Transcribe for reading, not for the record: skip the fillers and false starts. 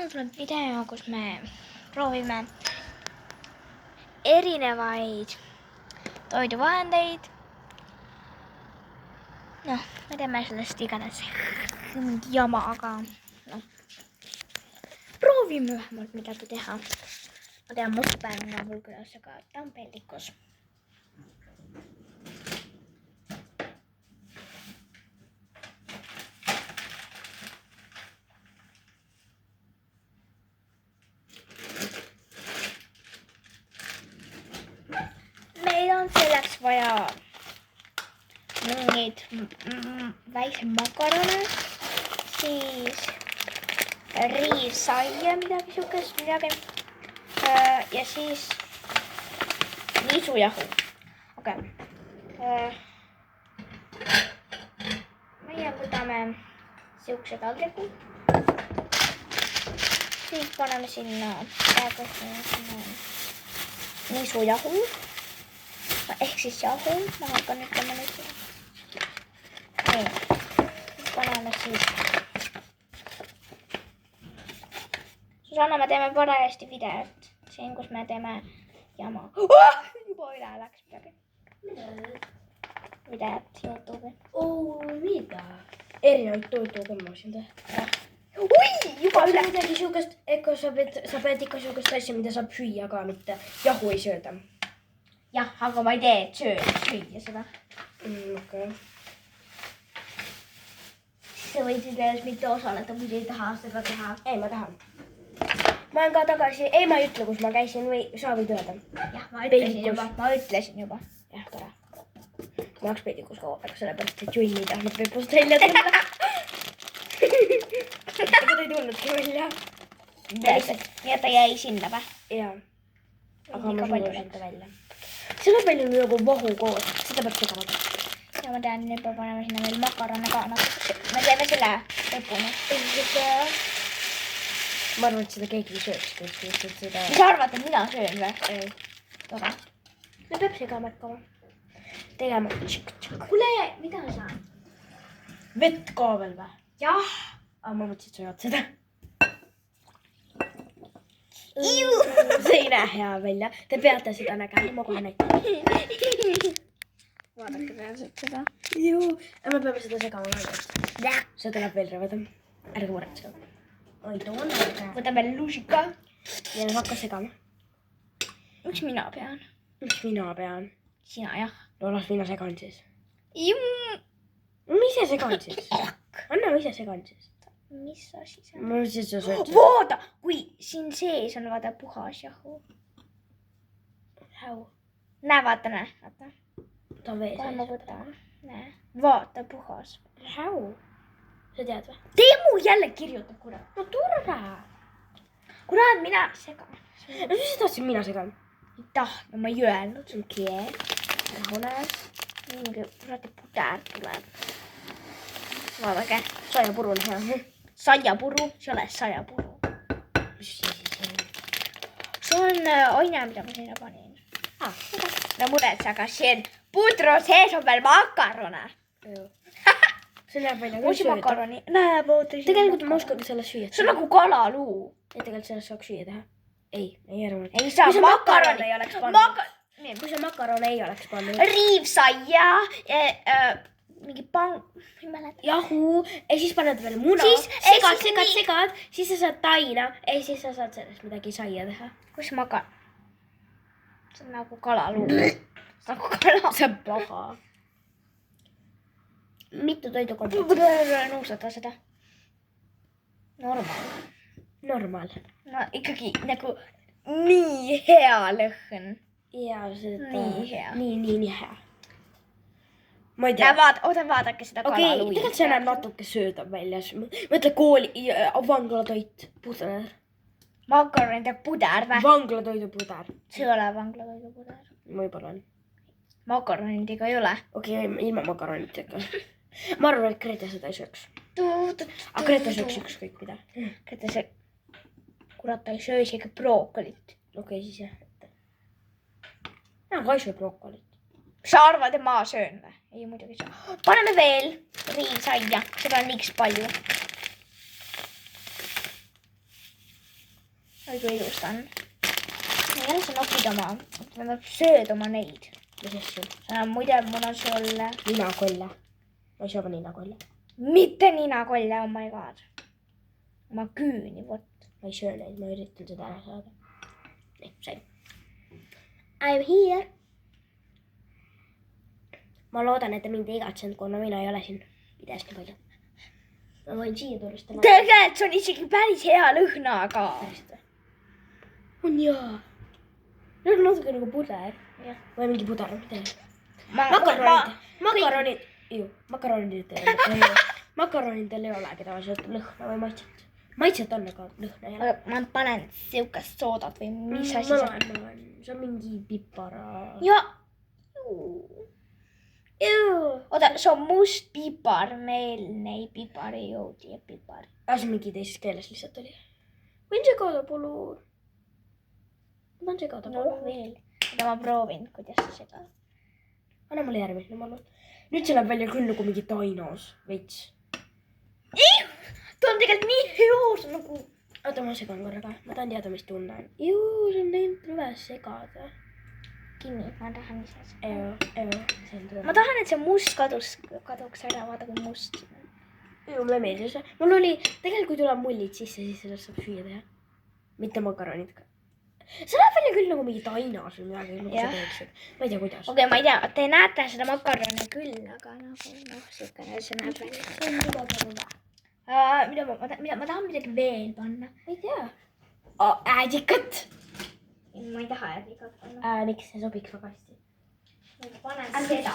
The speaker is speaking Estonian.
täna tuleb video, kus me proovime erinevaid toiduvahendeid. Noh, me teeme sellest iganes jama, aga noh, proovime vähemalt midagi teha. Ma tean, mukbang on mul külas, aga ta on pellikus. Meil on selleks vaja mingeid väikse makarone, siis riivsaia, midagi siukest, ja siis niisujahu. Okei. Meie võtame siukse taldriku. Siis paneme sinna niisujahu. Ehk siis jahu, ma hakkan ütlema nüüd siin. Nii, paneme siis. Susanna, me teeme parajasti videot. Siin, kus me teeme jama. Juba üle läks midagi. Videot YouTube'i. Mida? Erinevaid toidukommasid. Ui, juba üle. Midagi siukest, ega sa pead ikka siukest asja, mida saab süüa ka, mitte jahu ei sööda. Jah, aga ma ei tee, et süüa seda. Okei. Siis sa võid videos mitte osaleda, kui ei taha seda teha. Ei, ma tahan. Ma olen ka tagasi, ei ma ei ütle, kus ma käisin või sa võid öelda. Jah, ma ütlesin juba. Jah, tore. Ma oleks peidikus kaua aega, sellepärast, et Junni ei tahtnud pepust välja tulla. Aga ta ei tulnudki välja. Ja ta jäi sinna või? Jaa. Aga ma suunasin ta välja. Selle palju on nagu vahu koos. Seda peab segama. Ja ma tean, nüüd peab panema sinna veel makarone ka. Me teeme selle lõpuni. Ma arvan, et seda keegi ei sööks. Mis sa arvad, et mina söön või? Ei. Tore. Me peab segama hakkama. Tegema. Kuule, mida sa? Vett ka veel või? Jah. Aga ma mõtlesin, et sa jood seda. See ei näe hea välja. Te peate seda nägema, ma kohe näitan. Vaadake reaalselt seda. Juu, me peame seda segama välja. See tuleb veel rõveda. Ärge muretsege. Oi, toon aega. Võta veel luusika. Ja nüüd hakka segama. Miks mina pean? Miks mina pean? Sina jah. No las mina segan siis. Jum. Ma ise segan siis. Anna ma ise segan siis. Mis asi see on? Ma siis sa sööd. Vaata, kui siin sees on vaata puhas jahu. Häu. Näe, vaata, näe. Vaata. Ta on vees. Kohe ma võtan. Näe. Vaata, puhas. Häu. Sa tead või? Teemu jälle kirjutab, kurat. No turra. Kurat, mina segan. No siis tahtsin mina segan. Ei tahtnud, ma ei öelnud. Okei. Rahune. Mingi kuradi puder tuleb. Vaadake. Saiapuru on hea. Saiapuru, see ole saiapuru. Mis siis on? See on aine, mida ma sinna panin. No muretse, aga siin pudru sees on veel makarone. See läheb välja Uusi makaroni. Näe, vaata. Tegelikult ma oskan ka sellest süüa. See on nagu kalaluu. Ja tegelikult sellest saaks süüa teha. Ei arva. Ei saa, makaroni ei oleks pannud. Kui sa makarone ei oleks pannud. Riivsaia, mingi ei mäleta. Jahu, ja siis paned veel muna. Segad. Siis sa saad taina. Ja siis sa saad sellest midagi saia teha. Kus see on nagu kalaluu. Nagu kala. See on paha. Mitu toidukompot? Nuusata seda. Normaal. No ikkagi nagu nii hea lõhn. Jaa, seda. Nii hea. Nii hea. Ma ei tea. Vaadake seda kalaluu. Okei, tegelikult see näeb natuke söödav välja. Mõtle kooli, vanglatoit, puder. Makaronid ja puder või? Vanglatoidu puder. See ei ole vanglatoidu puder. Võib-olla on. Makaronidega ei ole. Okei, ilma makaronitega. Ma arvan, et Grete seda ei sööks. Aga Grete sööks ükskõik mida. Grete see, kurat, ta ei söö isegi brookolit. Okei, siis jah. Ka ei söö brookolit. Sa arvad, et ma söön või? Ei, muidugi saa. Paneme veel riivsaia, seda on liiks palju. oi kui ilus ta on. Jälle sa nokid oma, tähendab sööd oma neid. Mis asju? Muide, mul on sulle. Ninakolle. Ma ei söö oma ninakolle. Mitte ninakolle, oh my god. Oma küüni, vot. Ma ei söö neid, ma üritan seda ära saada. Nii, sain. I'm here. Ma loodan, et te mind ei igatsenud, kuna mina ei ole siin videos nii palju. Ma võin siia tulistada. Tegelikult see on isegi päris hea lõhnaga. On jaa. Need on natuke nagu puder. Jah. Või mingi puder. Makaronidel ei ole tavaliselt lõhna või maitset. Maitset on, aga lõhna ei ole. Ma panen siukest soodat või mis asi see on? See on mingi pipara. Ja. Oota, see on must pipar, meil piparjõud ja pipar. See mingi teises keeles lihtsalt oli. Võin segada palun. Ma tahan segada palun. No veel. Aga ma proovin, kuidas sa segad. Anna mulle järgmine, ma loodan. Nüüd see läheb välja küll nagu mingi tainos veits. Ta on tegelikult nii hea nagu. Oota, ma segan korraga. Ma tahan teada, mis tunne on. Juu, see on neid rüve segada. Kinni, ma tahan ise seda. Ma tahan, et see must kaduks ära, vaata kui must. Mulle meeldis. Mul oli, tegelikult kui tuleb mullid sisse, siis sellest saab süüa teha. Mitte makaronid ka. See läheb välja küll nagu mingi tainas või midagi, nagu sa teeksid. Ma ei tea, kuidas. Okei, ma ei tea, te näete seda makaroni küll, aga nagu, siukene, see näeb välja. See on midagi rüve. Ma tahan midagi veel panna. Ma ei tea. Äädikat. Ma ei taha äädikat panna. Miks see sobiks väga hästi? Ma panen seda.